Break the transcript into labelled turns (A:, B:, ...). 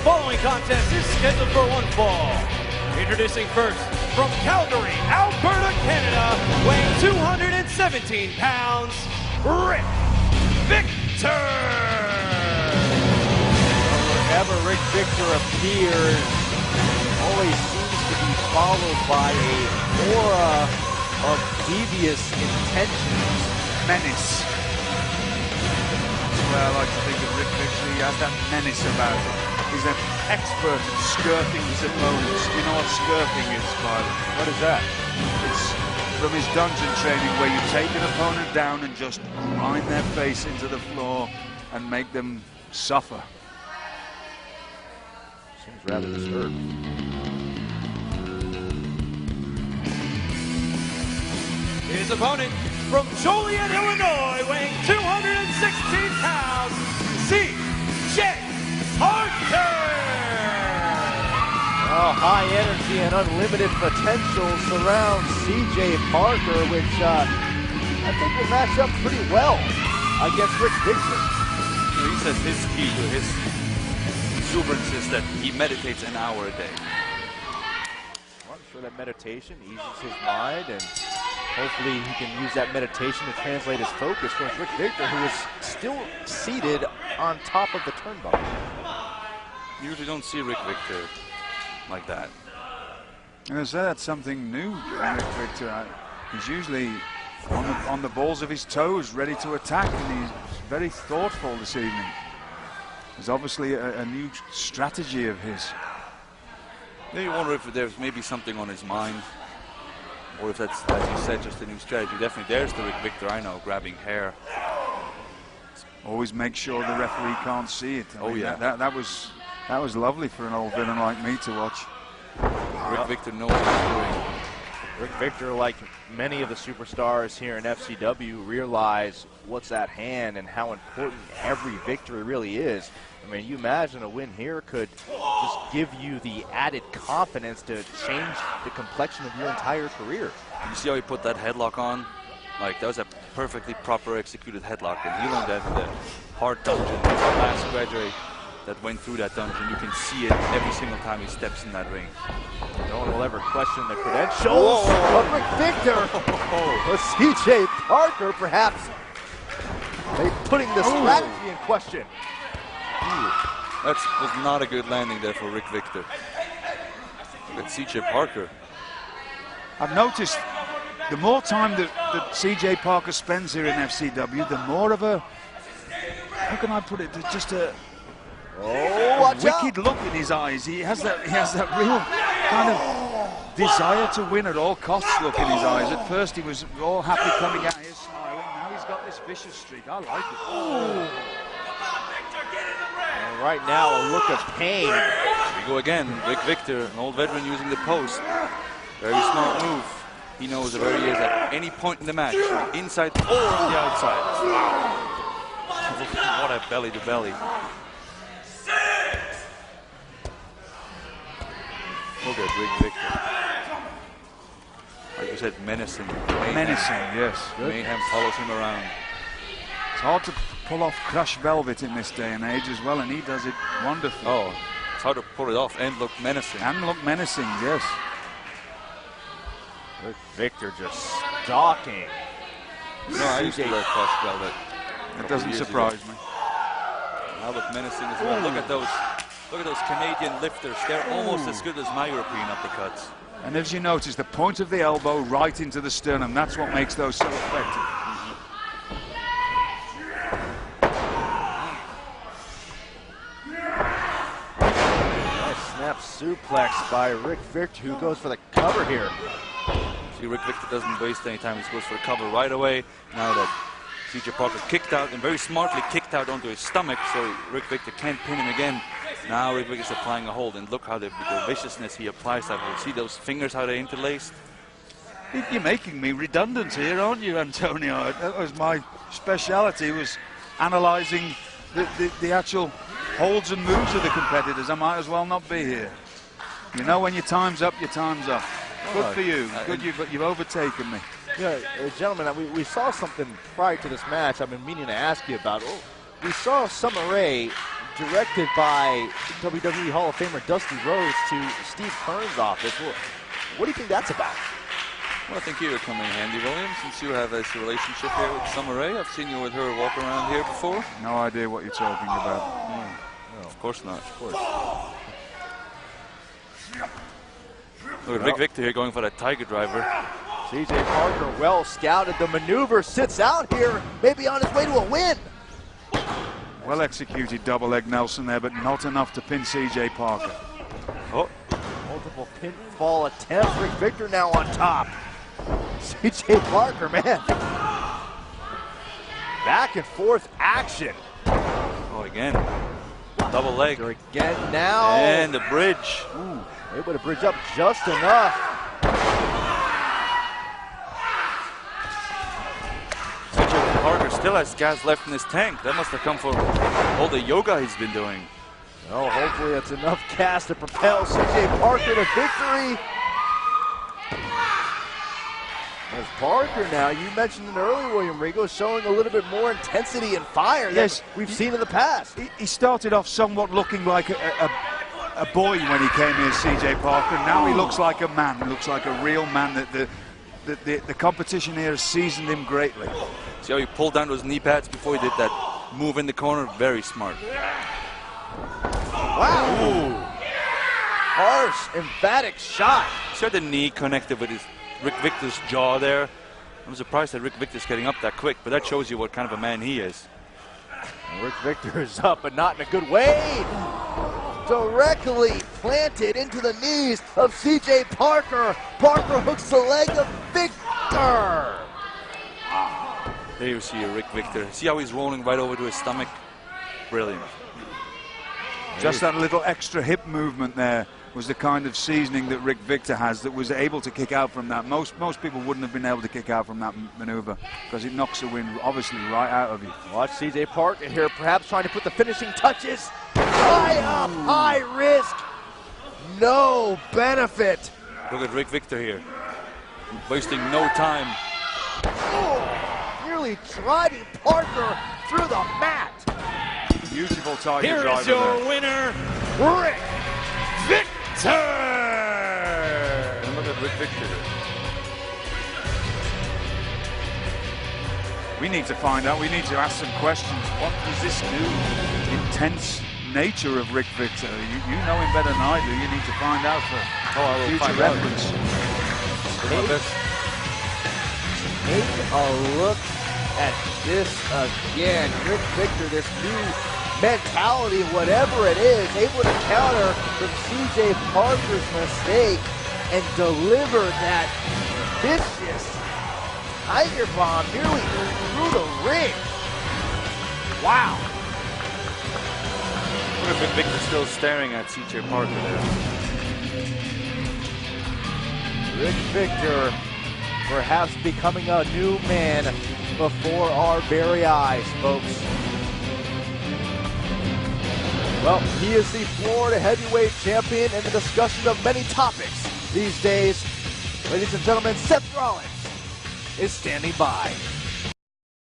A: following contest is scheduled for one fall. Introducing first, from Calgary, Alberta, Canada, weighing 217 pounds, Rick Victor!
B: Wherever Rick Victor appears, always seems to be followed by a aura of devious intentions.
C: Menace. That's the way I like to think of Rick Victor. He has that menace about him. He's an expert at skirting his opponents. You know what skirting is, Violet?
B: What is that?
C: It's from his dungeon training where you take an opponent down and just grind their face into the floor and make them suffer.
B: Seems rather disturbed.
A: His opponent, from Joliet, Illinois, weighing 216 pounds, C.J. Parker!
B: Oh, high energy and unlimited potential surrounds C.J. Parker, which I think will match up pretty well against Rick Victor.
D: He says his key to his exuberance is that he meditates an hour a day.
B: Well, I'm sure that meditation eases his mind, and hopefully he can use that meditation to translate his focus for Rick Victor, who is still seated on top of the turnbuckle.
D: You usually don't see Rick Victor like that.
C: And I say that's something new, Rick Victor. He's usually on the balls of his toes, ready to attack, and he's very thoughtful this evening. There's obviously a new strategy of his.
D: Yeah, you wonder if there's maybe something on his mind, or if that's, as you said, just a new strategy. Definitely there's the Rick Victor I know, grabbing hair.
C: Always make sure the referee can't see it. I mean,
D: yeah.
C: That was lovely for an old villain like me to watch.
D: Rick Victor knows what he's doing.
B: Rick Victor, like many of the superstars here in FCW, realize what's at hand and how important every victory really is. I mean, you imagine a win here could just give you the added confidence to change the complexion of your entire career.
D: You see how he put that headlock on? Like, that was a perfectly proper executed headlock, and he learned that in the hard dungeon. The last graduate that went through that dungeon, you can see it every single time he steps in that ring.
B: No one will ever question the credentials of Rick Victor. But C.J. Parker, perhaps, putting the strategy in question.
D: That was not a good landing there for Rick Victor. Look at C.J. Parker.
C: I've noticed the more time that C.J. Parker spends here in FCW, the more of a, how can I put it, just a wicked look in his eyes. He has that real kind of desire to win at all costs look in his eyes. At first he was all happy coming out here smiling. Now he's got this vicious streak. I like it.
B: And right now, a look of pain.
D: Here we go again. Rick Victor, an old veteran using the post. Very smart move. He knows where he is at any point in the match, inside or on the outside. What a belly to belly. Look at Rick Victor. Like you said, menacing.
C: Menacing, yes.
D: Mayhem follows him around.
C: It's hard to pull off crushed velvet in this day and age as well, and he does it wonderfully.
D: Oh, it's hard to pull it off and look menacing.
C: And look menacing, yes.
B: Rick Victor just stalking.
D: No, I used to wear crushed velvet.
C: That doesn't surprise me.
D: Now look menacing as well. Look at those Canadian lifters. They're almost as good as my European uppercuts.
C: And as you notice, the point of the elbow right into the sternum, that's what makes those so effective.
B: Nice snap suplex by Rick Victor, who goes for the cover here.
D: See, Rick Victor doesn't waste any time. He goes for a cover right away. Now that C.J. Parker kicked out and very smartly kicked out onto his stomach, so Rick Victor can't pin him again. Now Rick Victor's applying a hold, and look how the viciousness he applies that hold. See those fingers, how they're interlaced?
C: You're making me redundant here, aren't you, Antonio? That was my speciality, was analysing the actual holds and moves of the competitors. I might as well not be here. You know, when your time's up, your time's up. Good for you. Good, but you've overtaken me.
B: Yeah, gentlemen, we saw something prior to this match I've been meaning to ask you about. We saw Summer Rae directed by WWE Hall of Famer Dusty Rhodes to Steve Kearn's office. Well, what do you think that's about?
D: Well, I think you would come in handy, William, since you have this relationship here with Summer Rae. I've seen you with her walk around here before.
C: No idea what you're talking about.
D: No, of course not. Of course. Look at Rick Victor here going for that Tiger Driver.
B: CJ Parker, well scouted. The maneuver, sits out here, maybe on his way to a win.
C: Well executed double leg Nelson there, but not enough to pin CJ Parker.
B: Oh, multiple pinfall attempts. Rick Victor now on top. CJ Parker, man. Back and forth action.
D: Oh, again. Double leg.
B: Again now.
D: And the bridge.
B: Ooh, able to bridge up just enough.
D: CJ Parker still has gas left in his tank. That must have come from all the yoga he's been doing.
B: Oh, hopefully that's enough gas to propel CJ Parker to victory. As Parker now, you mentioned it earlier, William Regal, showing a little bit more intensity and fire than we've seen in the past.
C: He started off somewhat looking like a boy when he came here, CJ Parker. Now he looks like a man. He looks like a real man. The competition here has seasoned him greatly.
D: See how he pulled down those knee pads before he did that move in the corner? Very smart.
B: Wow. Ooh. Harsh, emphatic shot.
D: See how the knee connected with Rick Victor's jaw there? I'm surprised that Rick Victor's getting up that quick, but that shows you what kind of a man he is.
B: And Rick Victor is up, but not in a good way. Directly planted into the knees of CJ Parker. Parker hooks the leg of Victor.
D: There you see Rick Victor. See how he's rolling right over to his stomach? Brilliant.
C: Just that little extra hip movement there was the kind of seasoning that Rick Victor has that was able to kick out from that. Most people wouldn't have been able to kick out from that maneuver because it knocks the wind obviously right out of you.
B: Watch CJ Parker here, perhaps trying to put the finishing touches. High up, high risk, no benefit.
D: Look at Rick Victor here, wasting no time.
B: Oh, nearly driving Parker through the mat.
C: Beautiful Tiger
A: Here
C: Driver
A: is your
C: there.
A: winner, Rick Victor!
D: And look at Rick Victor here.
C: We need to find out, we need to ask some questions. What does this new intense nature of Rick Victor? You know him better than I do. You need to find out for future reference.
B: Take a look at this again. Rick Victor, this new mentality, whatever it is, able to counter from CJ Parker's mistake and deliver that vicious Tiger Bomb nearly through the ring. Wow.
D: Look at Rick Victor still staring at CJ Parker there.
B: Rick Victor perhaps becoming a new man before our very eyes, folks. Well, he is the Florida heavyweight champion and the discussion of many topics these days. Ladies and gentlemen, Seth Rollins is standing by.